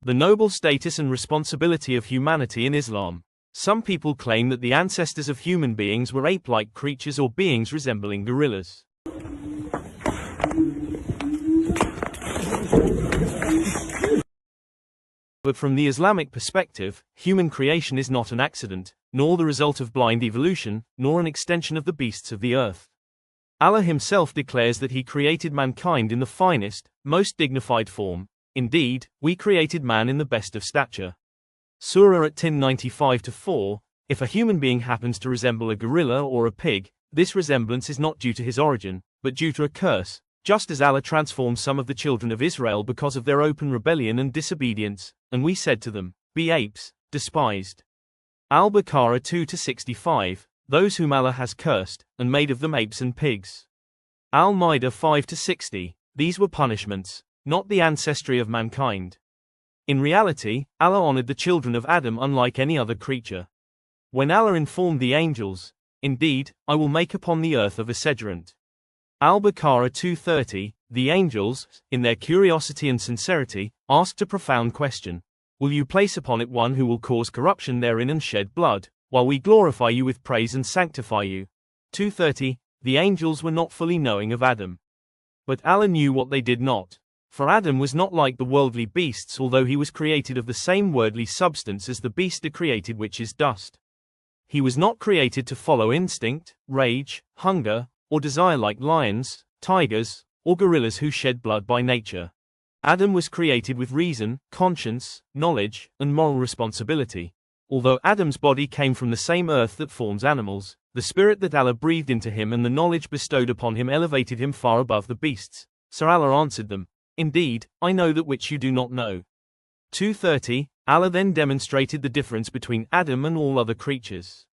The noble status and responsibility of humanity in Islam. Some people claim that the ancestors of human beings were ape-like creatures or beings resembling gorillas. But from the Islamic perspective, human creation is not an accident, nor the result of blind evolution, nor an extension of the beasts of the earth. Allah himself declares that he created mankind in the finest, most dignified form. Indeed, we created man in the best of stature. Surah At-Tin 95-4, if a human being happens to resemble a gorilla or a pig, this resemblance is not due to his origin, but due to a curse, just as Allah transformed some of the children of Israel because of their open rebellion and disobedience, and we said to them, be apes, despised. Al-Baqarah 2-65, those whom Allah has cursed, and made of them apes and pigs. Al-Ma'idah 5-60, these were punishments, not the ancestry of mankind. In reality, Allah honored the children of Adam unlike any other creature. When Allah informed the angels, indeed, I will make upon the earth a vicegerent. Al-Baqarah 2:30, the angels, in their curiosity and sincerity, asked a profound question. Will you place upon it one who will cause corruption therein and shed blood, while we glorify you with praise and sanctify you? 2:30, the angels were not fully knowing of Adam. But Allah knew what they did not. For Adam was not like the worldly beasts, although he was created of the same worldly substance as the beast created, which is dust. He was not created to follow instinct, rage, hunger, or desire like lions, tigers, or gorillas who shed blood by nature. Adam was created with reason, conscience, knowledge, and moral responsibility. Although Adam's body came from the same earth that forms animals, the spirit that Allah breathed into him and the knowledge bestowed upon him elevated him far above the beasts. So Allah answered them, indeed, I know that which you do not know. 2:30, Allah then demonstrated the difference between Adam and all other creatures.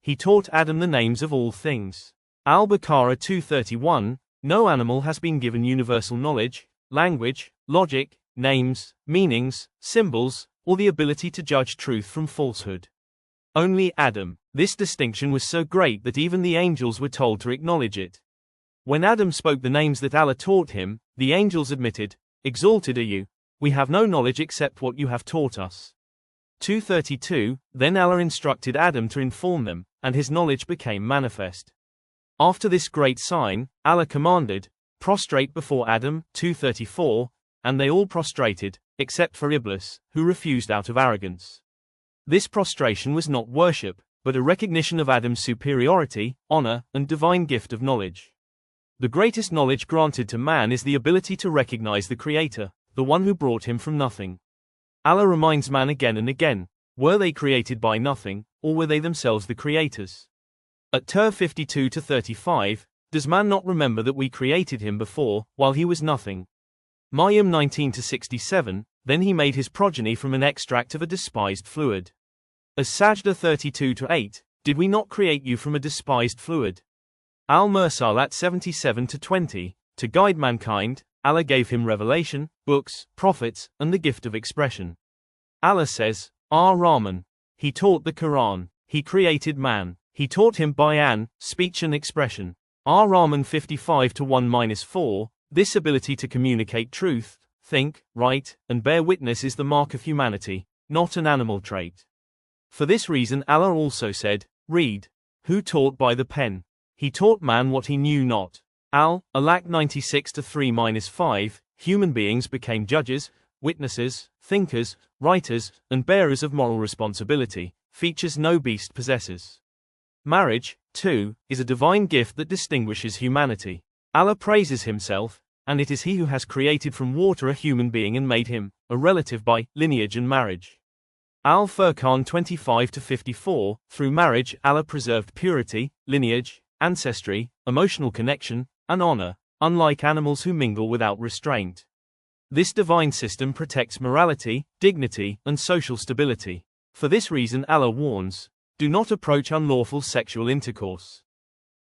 He taught Adam the names of all things. Al-Baqarah 2:31, no animal has been given universal knowledge, language, logic, names, meanings, symbols, or the ability to judge truth from falsehood. Only Adam. This distinction was so great that even the angels were told to acknowledge it. When Adam spoke the names that Allah taught him, the angels admitted, exalted are you, we have no knowledge except what you have taught us. 2:32, then Allah instructed Adam to inform them, and his knowledge became manifest. After this great sign, Allah commanded, prostrate before Adam, 2:34, and they all prostrated, except for Iblis, who refused out of arrogance. This prostration was not worship, but a recognition of Adam's superiority, honor, and divine gift of knowledge. The greatest knowledge granted to man is the ability to recognize the Creator, the one who brought him from nothing. Allah reminds man again and again, were they created by nothing, or were they themselves the creators? At 52-35, does man not remember that we created him before, while he was nothing? Maryam 19-67, then he made his progeny from an extract of a despised fluid. As-Sajda 32-8, did we not create you from a despised fluid? Al-Mursalat 77-20, to guide mankind, Allah gave him revelation, books, prophets, and the gift of expression. Allah says, Ar-Rahman. He taught the Quran. He created man. He taught him bayan, speech and expression. Ar-Rahman 55-1-4, this ability to communicate truth, think, write, and bear witness is the mark of humanity, not an animal trait. For this reason Allah also said, read. Who taught by the pen? He taught man what he knew not. Al-Alaq 96-3-5, human beings became judges, witnesses, thinkers, writers, and bearers of moral responsibility, features no beast possesses. Marriage, too, is a divine gift that distinguishes humanity. Allah praises himself, and it is he who has created from water a human being and made him a relative by lineage and marriage. Al-Furqan 25-54, through marriage Allah preserved purity, lineage, ancestry, emotional connection, and honor, unlike animals who mingle without restraint. This divine system protects morality, dignity, and social stability. For this reason Allah warns, do not approach unlawful sexual intercourse.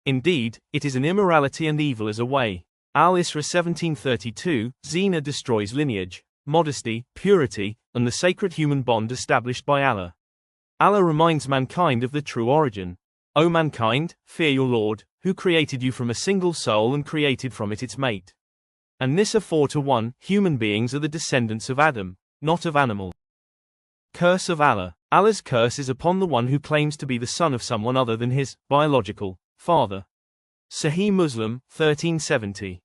Indeed, it is an immorality and evil as a way. Al-Isra 17:32, zina destroys lineage, modesty, purity, and the sacred human bond established by Allah. Allah reminds mankind of the true origin. O mankind, fear your Lord, who created you from a single soul and created from it its mate. And Nisa 4-1, human beings are the descendants of Adam. not of animal. Curse of Allah. Allah's curse is upon the one who claims to be the son of someone other than his biological father. Sahih Muslim, 1370.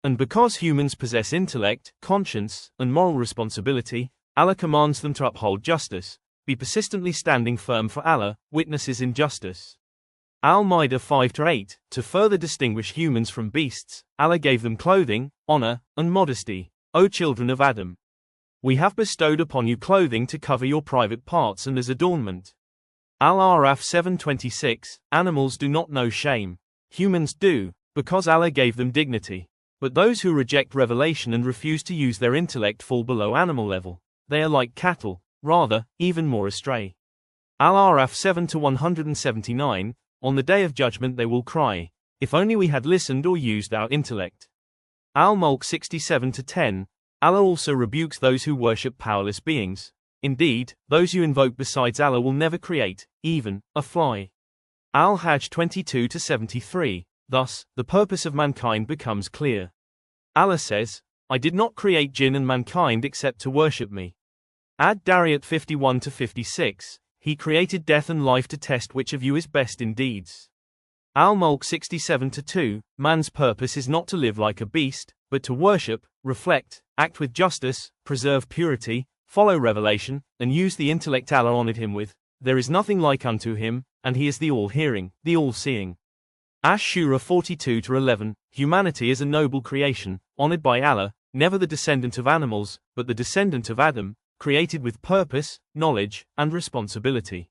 And because humans possess intellect, conscience, and moral responsibility, Allah commands them to uphold justice, be persistently standing firm for Allah, witnesses in justice. Al-Ma'idah 5-8, to further distinguish humans from beasts, Allah gave them clothing, honor, and modesty, O children of Adam. We have bestowed upon you clothing to cover your private parts and as adornment. Al-A'raf 7:26, animals do not know shame. Humans do, because Allah gave them dignity. But those who reject revelation and refuse to use their intellect fall below animal level. They are like cattle, rather, even more astray. Al-A'raf 7-179, on the day of judgment they will cry, if only we had listened or used our intellect. Al-Mulk 67-10, Allah also rebukes those who worship powerless beings. Indeed, those you invoke besides Allah will never create, even, a fly. Al-Hajj 22-73, thus, the purpose of mankind becomes clear. Allah says, I did not create jinn and mankind except to worship me. Ad-Dariyat 51-56, He created death and life to test which of you is best in deeds. Al-Mulk 67-2, man's purpose is not to live like a beast, but to worship, reflect, act with justice, preserve purity, follow revelation, and use the intellect Allah honored him with. There is nothing like unto him, and he is the all-hearing, the all-seeing. Ash-Shura 42-11, humanity is a noble creation, honored by Allah, never the descendant of animals, but the descendant of Adam, created with purpose, knowledge, and responsibility.